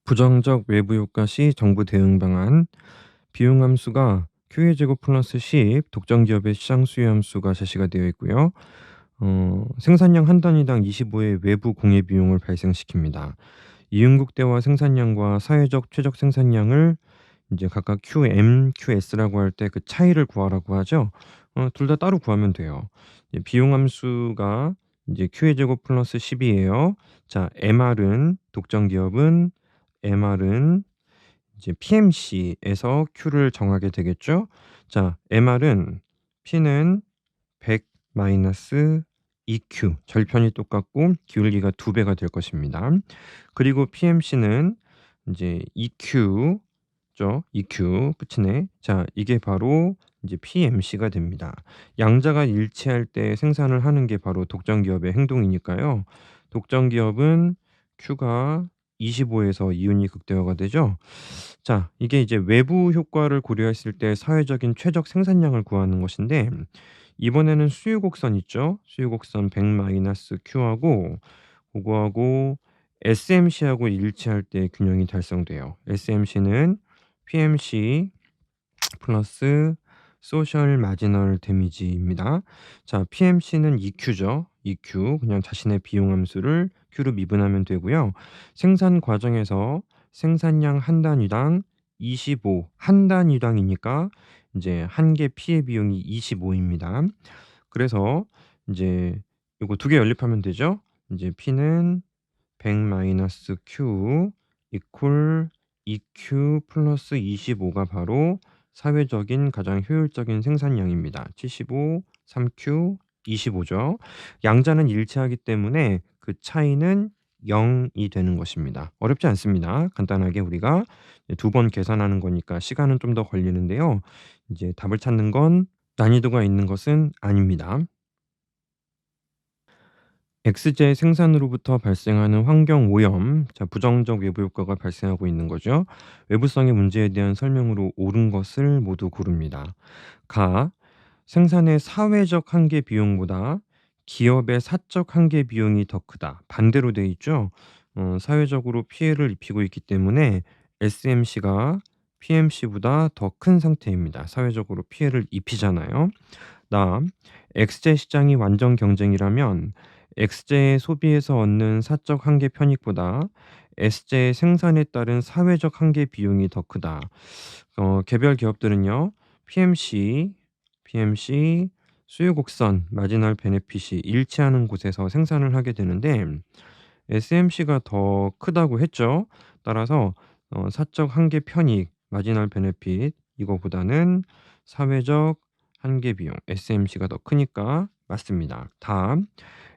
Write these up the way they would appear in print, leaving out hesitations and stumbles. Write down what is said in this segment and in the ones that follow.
부정적 외부 효과 시 정부 대응 방안. 비용 함수가 QA 제곱 플러스 10 독점 기업의 시장 수요 함수가 제시가 되어 있고요. 생산량 한 단위당 25의 외부 공해 비용을 발생시킵니다. 이윤국대와 생산량과 사회적 최적 생산량을 이제 각각 QM, QS라고 할 때 그 차이를 구하라고 하죠. 둘 다 따로 구하면 돼요. 비용 함수가 이제 QA 제곱 플러스 10 이에요. 자, MR은 이제 PMC에서 Q를 정하게 되겠죠. 자, MR은 P는 100 마이너스 EQ, 절편이 똑같고 기울기가 2배가 될 것입니다. 그리고 PMC는 이제 EQ죠. EQ 끝이네. 자, 이게 바로 이제 PMC가 됩니다. 양자가 일치할 때 생산을 하는 게 바로 독점 기업의 행동이니까요. 독점 기업은 Q가 25에서 이윤이 극대화가 되죠. 자, 이게 이제 외부 효과를 고려했을 때 사회적인 최적 생산량을 구하는 것인데, 이번에는 수유곡선 있죠. 수유곡선 100 마이너스 Q하고 그거하고 SMC하고 일치할 때 균형이 달성돼요. SMC는 PMC 플러스 소셜 마지널 데미지입니다. 자, PMC는 EQ죠. EQ 그냥 자신의 비용 함수를 Q로 미분하면 되고요. 생산 과정에서 생산량 한 단위당 25 한 단위당이니까 이제 한 개 피해 비용이 25입니다. 그래서 이제 요거 두 개 연립하면 되죠. 이제 P는 100 마이너스 Q 이퀄 EQ 플러스 25가 바로 사회적인 가장 효율적인 생산량입니다. 75, 3Q, 25죠. 양자는 일치하기 때문에 그 차이는 0이 되는 것입니다. 어렵지 않습니다. 간단하게 우리가 두 번 계산하는 거니까 시간은 좀 더 걸리는데요. 이제 답을 찾는 건 난이도가 있는 것은 아닙니다. X제 생산으로부터 발생하는 환경 오염, 자, 부정적 외부 효과가 발생하고 있는 거죠. 외부성의 문제에 대한 설명으로 옳은 것을 모두 고릅니다. 가, 생산의 사회적 한계 비용보다 기업의 사적 한계 비용이 더 크다. 반대로 돼 있죠. 사회적으로 피해를 입히고 있기 때문에 SMC가 PMC보다 더 큰 상태입니다. 사회적으로 피해를 입히잖아요. 다음, X제 시장이 완전 경쟁이라면 X제의 소비에서 얻는 사적 한계 편익보다 S제의 생산에 따른 사회적 한계 비용이 더 크다. 개별 기업들은요, PMC, 수요곡선, 마지널 베네핏이 일치하는 곳에서 생산을 하게 되는데 SMC가 더 크다고 했죠. 따라서 사적 한계 편익, 마지널 베네핏 이거보다는 사회적 한계 비용, SMC가 더 크니까 맞습니다. 다음,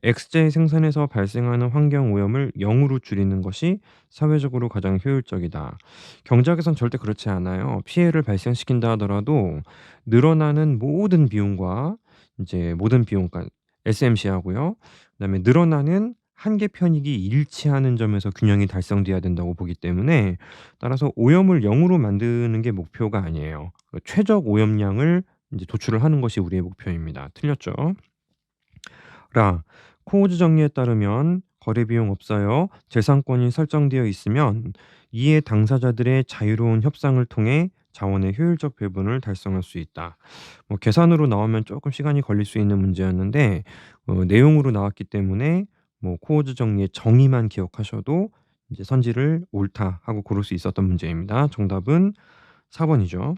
X제 생산에서 발생하는 환경 오염을 0으로 줄이는 것이 사회적으로 가장 효율적이다. 경제학에선 절대 그렇지 않아요. 피해를 발생시킨다 하더라도 늘어나는 모든 비용과 이제 모든 비용, 그러니까 SMC하고요. 그다음에 늘어나는 한계 편익이 일치하는 점에서 균형이 달성돼야 된다고 보기 때문에, 따라서 오염을 0으로 만드는 게 목표가 아니에요. 최적 오염량을 이제 도출을 하는 것이 우리의 목표입니다. 틀렸죠? 라, 코오즈 정리에 따르면 거래 비용 없어요. 재산권이 설정되어 있으면 이해 당사자들의 자유로운 협상을 통해 자원의 효율적 배분을 달성할 수 있다. 뭐 계산으로 나오면 조금 시간이 걸릴 수 있는 문제였는데 내용으로 나왔기 때문에 뭐 코오즈 정리의 정의만 기억하셔도 이제 선지를 옳다 하고 고를 수 있었던 문제입니다. 정답은 4번이죠.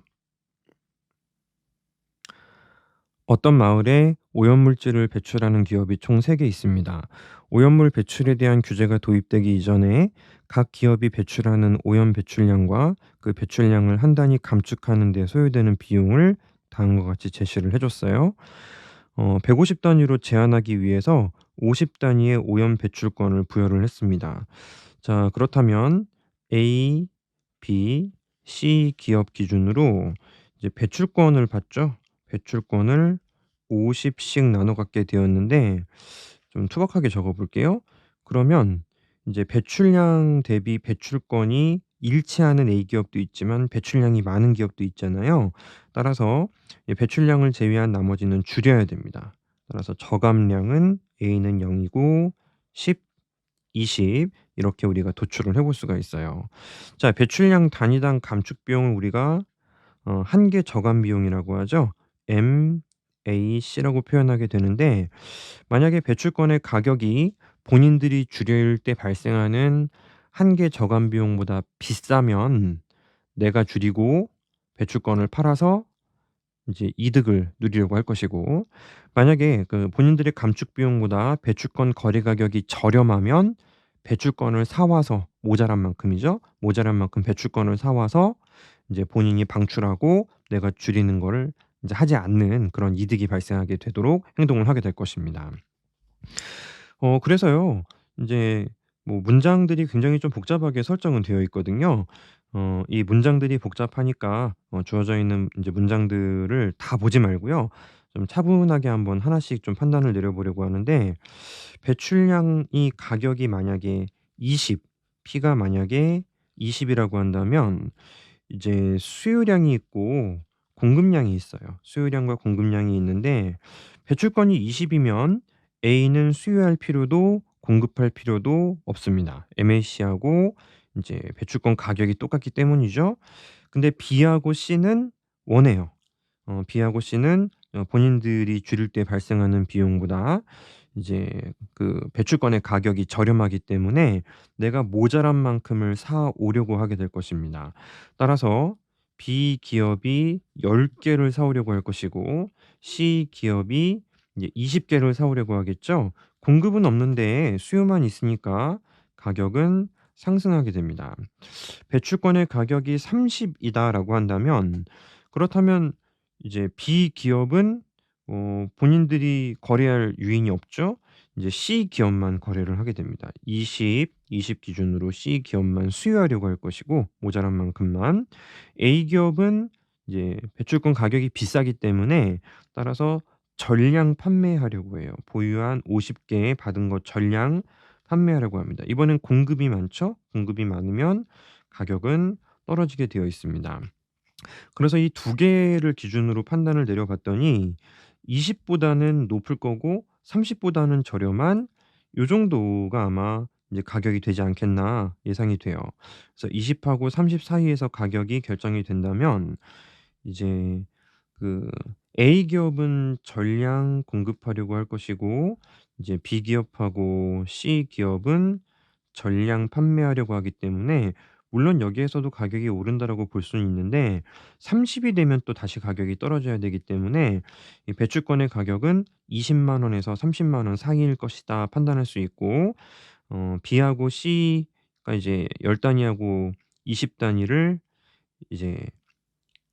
어떤 마을에 오염물질을 배출하는 기업이 총 3개 있습니다. 오염물 배출에 대한 규제가 도입되기 이전에 각 기업이 배출하는 오염 배출량과 그 배출량을 한 단위 감축하는 데 소요되는 비용을 다음과 같이 제시를 해 줬어요. 150 단위로 제한하기 위해서 50 단위의 오염 배출권을 부여를 했습니다. 자, 그렇다면 A, B, C 기업 기준으로 이제 배출권을 받죠. 배출권을 50씩 나눠 갖게 되었는데, 좀 투박하게 적어 볼게요. 그러면 이제 배출량 대비 배출권이 일치하는 A 기업도 있지만 배출량이 많은 기업도 있잖아요. 따라서 이 배출량을 제외한 나머지는 줄여야 됩니다. 따라서 저감량은 A는 0이고 10 20 이렇게 우리가 도출을 해볼 수가 있어요. 자, 배출량 단위당 감축 비용을 우리가 한계 저감 비용이라고 하죠. MAC라고 표현하게 되는데, 만약에 배출권의 가격이 본인들이 줄일 때 발생하는 한계 저감 비용보다 비싸면 내가 줄이고 배출권을 팔아서 이제 이득을 누리려고 할 것이고, 만약에 그 본인들의 감축 비용보다 배출권 거래 가격이 저렴하면 배출권을 사 와서 모자란 만큼이죠. 모자란 만큼 배출권을 사 와서 이제 본인이 방출하고 내가 줄이는 거를 이제 하지 않는 그런 이득이 발생하게 되도록 행동을 하게 될 것입니다. 그래서요. 인제 뭐 문장들이 굉장히 좀 복잡하게 설정은 되어 있거든요. 이 문장들이 복잡하니까 주어져 있는 인제 문장들을 다 보지 말고요. 좀 차분하게 한번 하나씩 좀 판단을 내려 보려고 하는데, 배출량이 가격이 만약에 20, P가 만약에 20 이라고 한다면 이제 수요량이 있고 공급량이 있어요. 수요량과 공급량이 있는데, 배출권이 20 이면 A는 수요할 필요도 공급할 필요도 없습니다. MAC하고 인제 배출권 가격이 똑같기 때문이죠. 근데 B하고 C는 원해요. B하고 C는 본인들이 줄일 때 발생하는 비용보다 이제 그 배출권의 가격이 저렴하기 때문에 내가 모자란 만큼을 사 오려고 하게 될 것입니다. 따라서 B 기업이 10 개를 사 오려고 할 것이고, C 기업이 이제 20 개를 사 오려고 하겠죠. 공급은 없는데 수요만 있으니까 가격은 상승하게 됩니다. 배출권의 가격이 30 이다라고 한다면, 그렇다면 이제 B 기업은 본인들이 거래할 유인이 없죠. 이제 C 기업만 거래를 하게 됩니다. 20 기준으로 C 기업만 수요하려고 할 것이고, 모자란 만큼만. A 기업은 이제 배출권 가격이 비싸기 때문에 따라서 전량 판매하려고 해요. 보유한 50개 받은 거 전량 판매하려고 합니다. 이번엔 공급이 많죠. 공급이 많으면 가격은 떨어지게 되어 있습니다. 그래서 이 두 개를 기준으로 판단을 내려 봤더니 20 보다는 높을 거고 30 보다는 저렴한 요 정도가 아마 이제 가격이 되지 않겠나 예상이 돼요. 그래서 20 하고 30 사이에서 가격이 결정이 된다면 이제 그 A 기업은 전량 공급하려고 할 것이고, 이제 B 기업하고 C 기업은 전량 판매하려고 하기 때문에, 물론 여기에서도 가격이 오른다라고 볼 수는 있는데 30이 되면 또 다시 가격이 떨어져야 되기 때문에 이 배출권의 가격은 200,000 원에서 300,000원 사이일 것이다 판단할 수 있고, B하고 C가 이제 10 단위하고 20 단위를 이제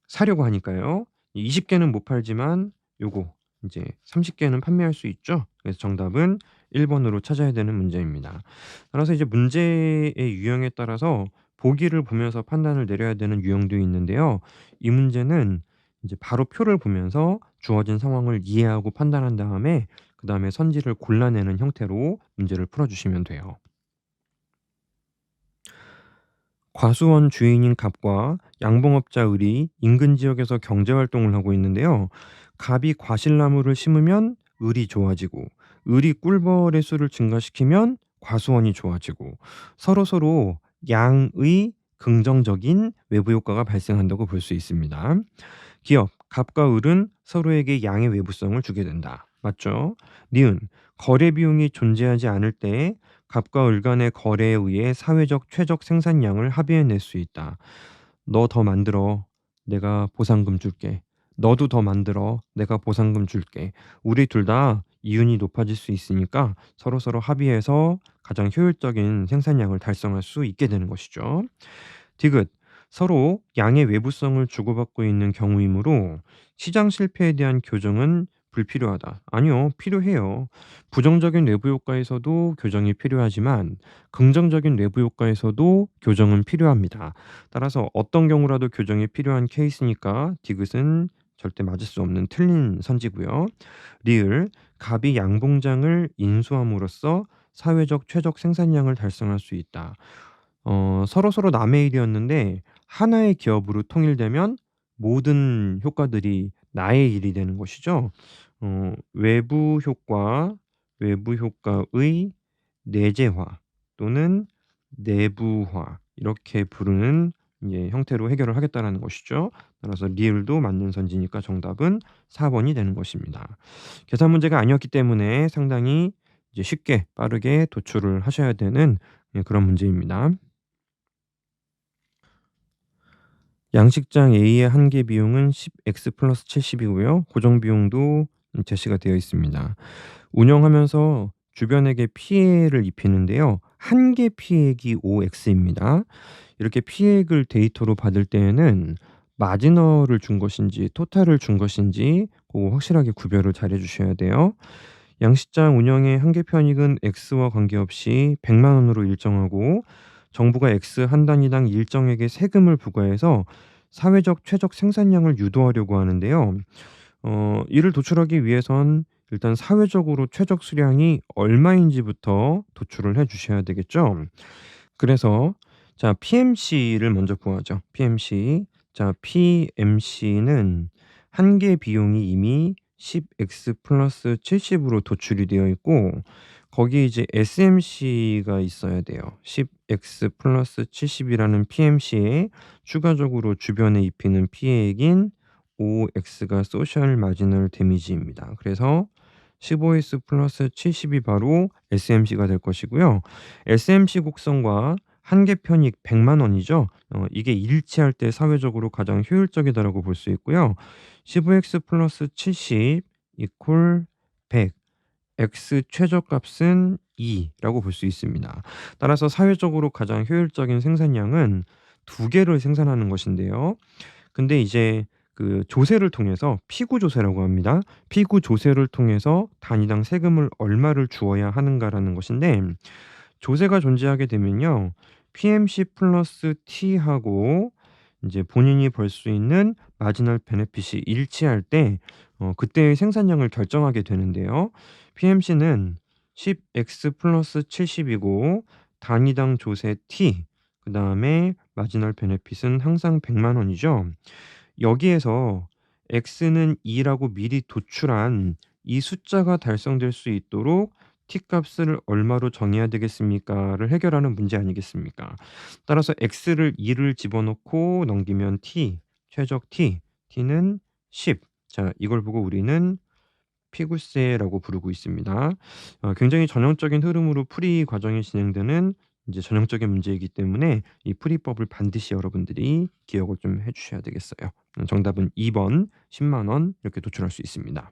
사려고 하니까요. 20 개는 못 팔지만 요거 인제 30 개는 판매할 수 있죠. 그래서 정답은 1 번으로 찾아야 되는 문제입니다. 따라서 이제 문제의 유형에 따라서 보기를 보면서 판단을 내려야 되는 유형도 있는데요. 이 문제는 인제 바로 표를 보면서 주어진 상황을 이해하고 판단한 다음에 그다음에 선지를 골라내는 형태로 문제를 풀어 주시면 돼요. 과수원 주인인 갑과 양봉업자 을이 인근 지역에서 경제 활동을 하고 있는데요. 갑이 과실나무를 심으면 을이 좋아지고, 을이 꿀벌의 수를 증가시키면 과수원이 좋아지고, 서로서로 양의 긍정적인 외부 효과가 발생한다고 볼 수 있습니다. 기업 갑과 을은 서로에게 양의 외부성을 주게 된다. 맞죠? 니은 거래 비용이 존재하지 않을 때 갑과 을 간의 거래에 의해 사회적 최적 생산량을 합의해낼 수 있다. "너 더 만들어. 내가 보상금 줄게. 너도 더 만들어. 내가 보상금 줄게." 우리 둘 다 이윤이 높아질 수 있으니까 서로서로 합의해서 가장 효율적인 생산량을 달성할 수 있게 되는 것이죠. 디귿 서로 양의 외부성을 주고받고 있는 경우이므로 시장 실패에 대한 교정은 불필요하다. 아니요, 필요해요. 부정적인 내부 효과에서도 교정이 필요하지만 긍정적인 내부 효과에서도 교정은 필요합니다. 따라서 어떤 경우라도 교정이 필요한 케이스니까 디귿은 절대 맞을 수 없는 틀린 선지고요. 리을 갑이 양봉장을 인수함으로써 사회적 최적 생산량을 달성할 수 있다. 서로서로 남의 일이었는데 하나의 기업으로 통일되면 모든 효과들이 나의 일이 되는 것이죠. 외부 효과의 내재화, 또는 내부화 이렇게 부르는 예 형태로 해결을 하겠다라는 것이죠. 따라서 리을도 맞는 선지니까 정답은 4 번이 되는 것입니다. 계산 문제가 아니었기 때문에 상당히 이제 쉽게 빠르게 도출을 하셔야 되는 예 그런 문제입니다. 양식장 A의 한 개 비용은 10x 플러스 70 이고요. 고정 비용도 제시가 되어 있습니다. 운영하면서 주변에게 피해를 입히는데요. 한 개 피해액이 5x입니다. 이렇게 피해액을 데이터로 받을 때에는 마지널을 준 것인지 토탈을 준 것인지 고거 확실하게 구별을 잘해 주셔야 돼요. 양식장 운영의 한계 편익은 X와 관계없이 1 0 0 원으로 일정하고 정부가 X 한 단위당 일정액의 세금을 부과해서 사회적 최적 생산량을 유도하려고 하는데요. 이를 도출하기 위해선 일단 사회적으로 최적 수량이 얼마인지부터 도출을 해 주셔야 되겠죠. 그래서 자 PMC를 먼저 구하죠. PMC. 자 PMC는 한 개 비용이 이미 10x 플러스 70 으로 도출이 되어 있고 거기에 이제 SMC가 있어야 돼요. 10x 플러스 70 이라는 PMC에 추가적으로 주변에 입히는 피해액인 5x가 소셜 마지널 데미지입니다. 그래서 15x 플러스 70이 바로 SMC가 될 것이고요. SMC 곡선과 한계 편익 1 0 0 원이죠. 이게 일치할 때 사회적으로 가장 효율적이다라고 볼 수 있고요. 15x 플러스 70 이퀄 100 x 최저값은 2라고 볼 수 있습니다. 따라서 사회적으로 가장 효율적인 생산량은 두 개를 생산하는 것인데요. 근데 이제 그 조세를 통해서 피구 조세라고 합니다. 피구 조세를 통해서 단위당 세금을 얼마를 주어야 하는가라는 것인데 조세가 존재하게 되면요. PMC 플러스 T하고 인제 본인이 벌 수 있는 마지널 베네핏이 일치할 때 그때의 생산량을 결정하게 되는데요. PMC는 10x 플러스 70 이고 단위당 조세 T 그다음에 마지널 베네핏은 항상 1 0 0 원이죠. 여기에서 x는 2 라고 미리 도출한 이 숫자가 달성될 수 있도록 t 값을 얼마로 정해야 되겠습니까?"를 해결하는 문제 아니겠습니까? 따라서 x를 2를 집어넣고 넘기면 t, 최적 t, t는 10. 자 이걸 보고 우리는 피구세라고 부르고 있습니다. 굉장히 전형적인 흐름으로 풀이 과정이 진행되는 이제 전형적인 문제이기 때문에 이 풀이법을 반드시 여러분들이 기억을 좀 해 주셔야 되겠어요. 정답은 2번 10만 원 이렇게 도출할 수 있습니다.